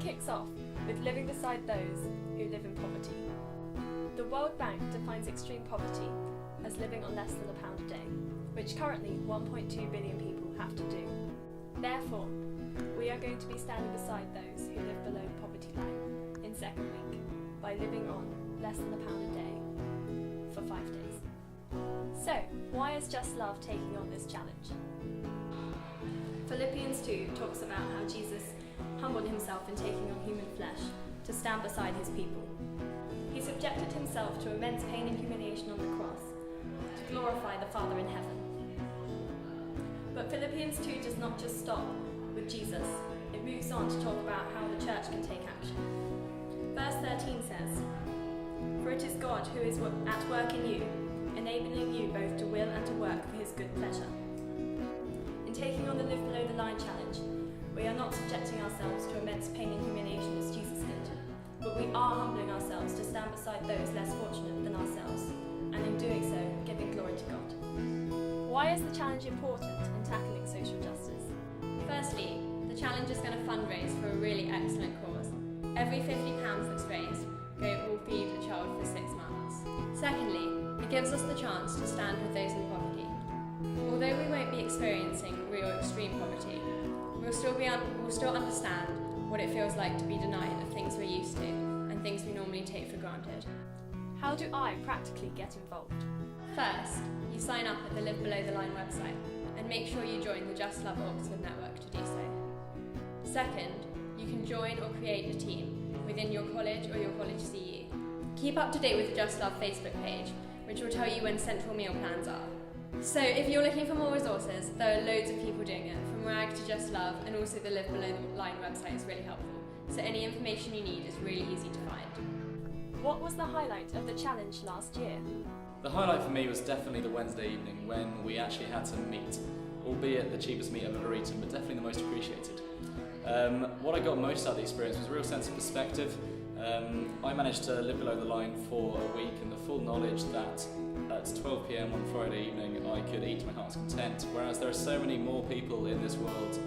kicks off with living beside those who live in poverty. The World Bank defines extreme poverty as living on less than £1 a day, which currently 1.2 billion people have to do. Therefore, we are going to be standing beside those who live below the poverty line in second week by living on less than £1 a day for 5 days. So, why is Just Love taking on this challenge? Philippians 2 talks about how Jesus humbled himself in taking on human flesh to stand beside his people. He subjected himself to immense pain and humiliation on the cross to glorify the Father in heaven. But Philippians 2 does not just stop with Jesus, it moves on to talk about how the church can take action. Verse 13 says, "For it is God who is at work in you, enabling you both to will and to work for his good pleasure." In taking on the Live Below the Line challenge, we are not subjecting ourselves to immense pain and humiliation as Jesus did, but we are humbling ourselves to stand beside those less fortunate than ourselves, and in doing so, giving glory to God. Why is the challenge important in tackling social justice? Firstly, the challenge is going to fundraise for a really excellent cause. Every £50 that's raised will feed a child for 6 months. Secondly, it gives us the chance to stand with those in poverty. Although we won't be experiencing real extreme poverty, we'll still understand what it feels like to be denied of things we're used to and things we normally take for granted. How do I practically get involved? First, you sign up at the Live Below the Line website and make sure you join the Just Love Oxford network to do so. Second, you can join or create a team within your college or your college CU. Keep up to date with the Just Love Facebook page, which will tell you when central meal plans are. So if you're looking for more resources, there are loads of people doing it, from RAG to Just Love, and also the Live Below the Line website is really helpful. So any information you need is really easy to find. What was the highlight of the challenge last year? The highlight for me was definitely the Wednesday evening when we actually had to meet, albeit the cheapest meet I've ever eaten, but definitely the most appreciated. What I got most out of the experience was a real sense of perspective. I managed to live below the line for a week in the full knowledge that at 12 p.m. on Friday evening I could eat to my heart's content, whereas there are so many more people in this world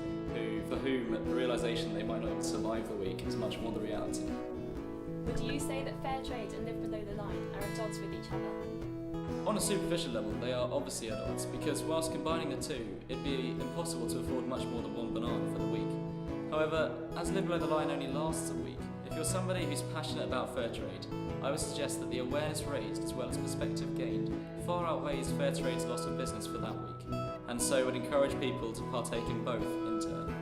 for whom the realisation they might not even survive the week is much more the reality. Would you say that fair trade and Live Below the Line are at odds with each other? On a superficial level, they are obviously at odds, because whilst combining the two, it'd be impossible to afford much more than one banana for the week. However, as Live Below the Line only lasts a week, if you're somebody who's passionate about fair trade, I would suggest that the awareness raised as well as perspective gained far outweighs fair trade's loss of business for that week, and so would encourage people to partake in both in turn.